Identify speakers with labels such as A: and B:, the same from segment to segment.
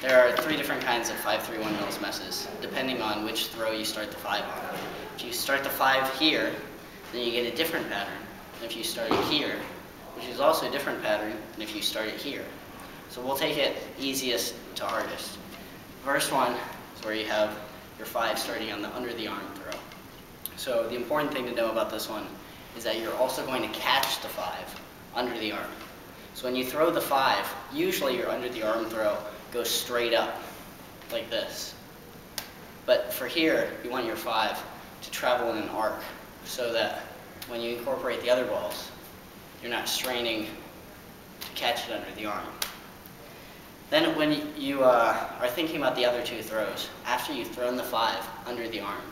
A: There are three different kinds of 5-3-1 Mills messes, depending on which throw you start the 5 on. If you start the 5 here, then you get a different pattern than if you start it here, which is also a different pattern than if you start it here. So we'll take it easiest to hardest. First one is where you have your 5 starting on the under the arm throw. So the important thing to know about this one is that you're also going to catch the 5 under the arm. So when you throw the 5, usually your under the arm throw goes straight up, like this. But for here, you want your 5 to travel in an arc, so that when you incorporate the other balls, you're not straining to catch it under the arm. Then when you are thinking about the other two throws, after you've thrown the 5 under the arm,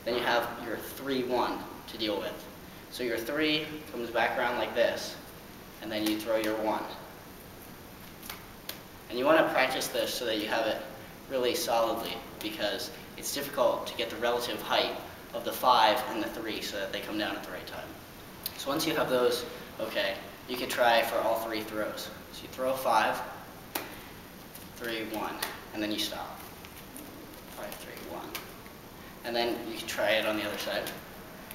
A: then you have your 3-1 to deal with. So your 3 comes back around like this, and then you throw your 1. And you want to practice this so that you have it really solidly, because it's difficult to get the relative height of the 5 and the 3 so that they come down at the right time. So once you have those, okay, you could try for all 3 throws. So you throw 5, 3, 1, and then you stop. 5, 3, 1. And then you can try it on the other side.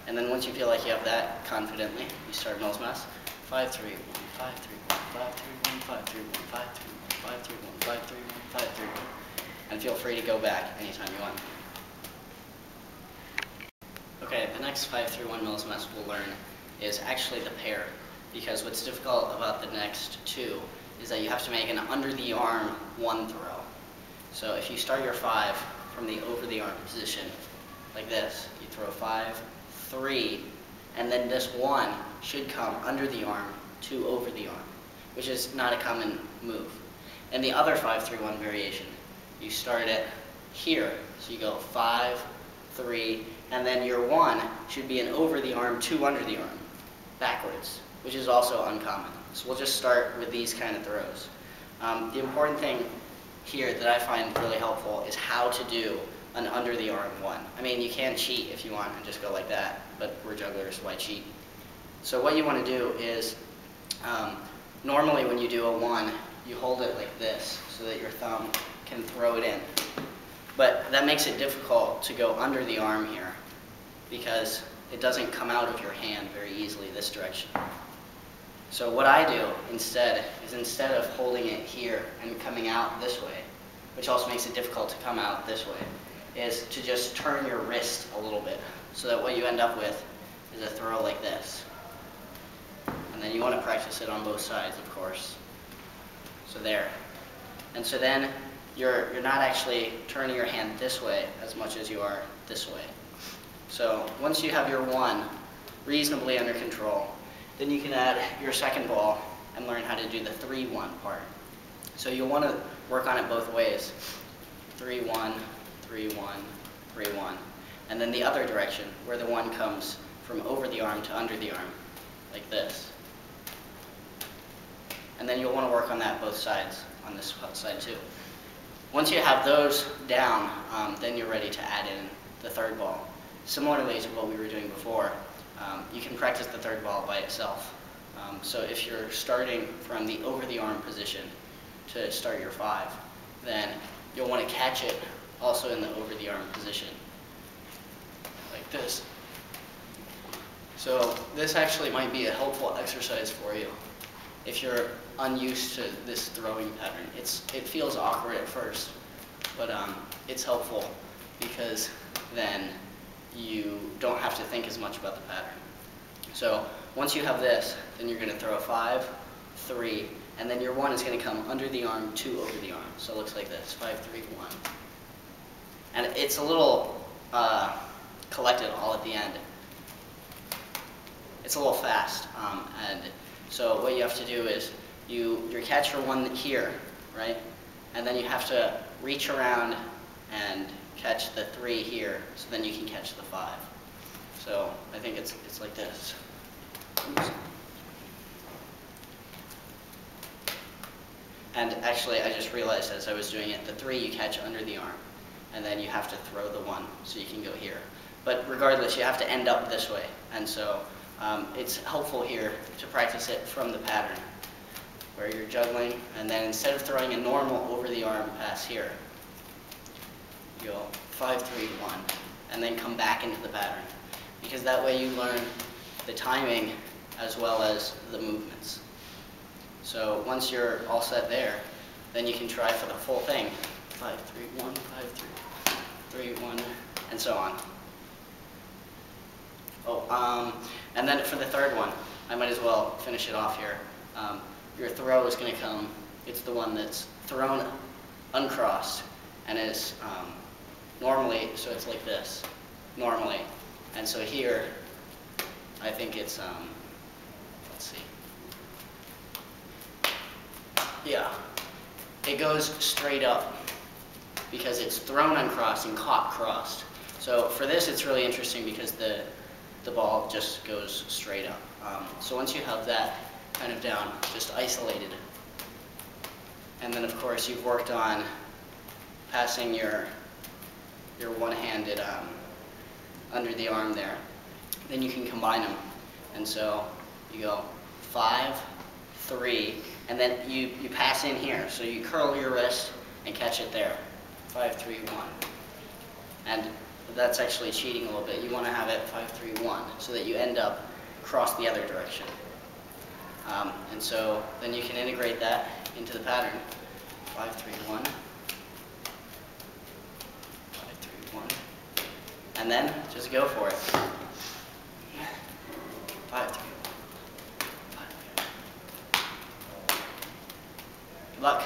A: And then once you feel like you have that confidently, you start Mills mess. 5, 3, 1, 5, 3, 1, 5, 3, 1, 5, 3, 1, 5, 3, 1, 5, 3, 1, 5, 3, 1, 5, 3, 1. And feel free to go back anytime you want. Okay, the next 5-3-1 Mills mess we'll learn is actually the pair, because what's difficult about the next two is that you have to make an under the arm 1 throw. So if you start your 5 from the over the arm position, like this, you throw 5, 3, and then this 1 should come under the arm to over the arm, which is not a common move. And the other 5-3-1 variation, you start it here, so you go 5, 3, and then your 1 should be an over the arm to under the arm, backwards, which is also uncommon. So we'll just start with these kind of throws. The important thing here that I find really helpful is how to do an under the arm 1. I mean, you can cheat if you want and just go like that, but we're jugglers, why cheat? So what you want to do is, normally when you do a 1, you hold it like this so that your thumb can throw it in. But that makes it difficult to go under the arm here because it doesn't come out of your hand very easily this direction. So what I do instead is, instead of holding it here and coming out this way, which also makes it difficult to come out this way, is to just turn your wrist a little bit, so that what you end up with is a throw like this. And then you want to practice it on both sides, of course. So there. And so then you're not actually turning your hand this way as much as you are this way. So once you have your 1 reasonably under control, then you can add your second ball and learn how to do the 3-1 part. So you'll want to work on it both ways. 3-1, 3-1, 3-1. And then the other direction, where the 1 comes from over the arm to under the arm, like this. And then you'll want to work on that both sides, on this side too. Once you have those down, then you're ready to add in the third ball. Similarly to what we were doing before, you can practice the third ball by itself. So if you're starting from the over the arm position to start your 5, then you'll want to catch it also in the over the arm position, like this. So this actually might be a helpful exercise for you if you're unused to this throwing pattern. It feels awkward at first, but it's helpful because then you don't have to think as much about the pattern. So once you have this, then you're going to throw a 5, 3, and then your 1 is going to come under the arm to over the arm. So it looks like this, 5, 3, 1. And it's a little collected all at the end. It's a little fast, and so what you have to do is you catch your 1 here, right? And then you have to reach around and catch the 3 here, so then you can catch the 5. So I think it's like this. Oops. And actually, I just realized as I was doing it, the 3 you catch under the arm, and then you have to throw the 1 so you can go here. But regardless, you have to end up this way, and so it's helpful here to practice it from the pattern. where you're juggling, and then instead of throwing a normal over-the-arm pass here, you go 5, 3, 1, and then come back into the pattern. Because that way you learn the timing as well as the movements. So once you're all set there, then you can try for the full thing. 5, 3, 1, 5, 3, 3, 1, and so on. Oh, and then for the third one, I might as well finish it off here. Your throw is going to come, it's the one that's thrown uncrossed, and is normally, so it's like this, normally. And so here, I think it's, let's see. Yeah, it goes straight up because it's thrown uncrossed and caught crossed. So for this, it's really interesting because the ball just goes straight up. So once you have that kind of down, just isolated, and then of course you've worked on passing your one-handed under the arm there, then you can combine them. And so you go 5, 3, and then you pass in here. So you curl your wrist and catch it there. 5, 3, 1. And that's actually cheating a little bit. You want to have it 5, 3, 1 so that you end up across the other direction. And so then you can integrate that into the pattern. 5, 3, 1. 5, 3, 1. And then just go for it. 5, 3, 1. 5, 3, 1. Good luck.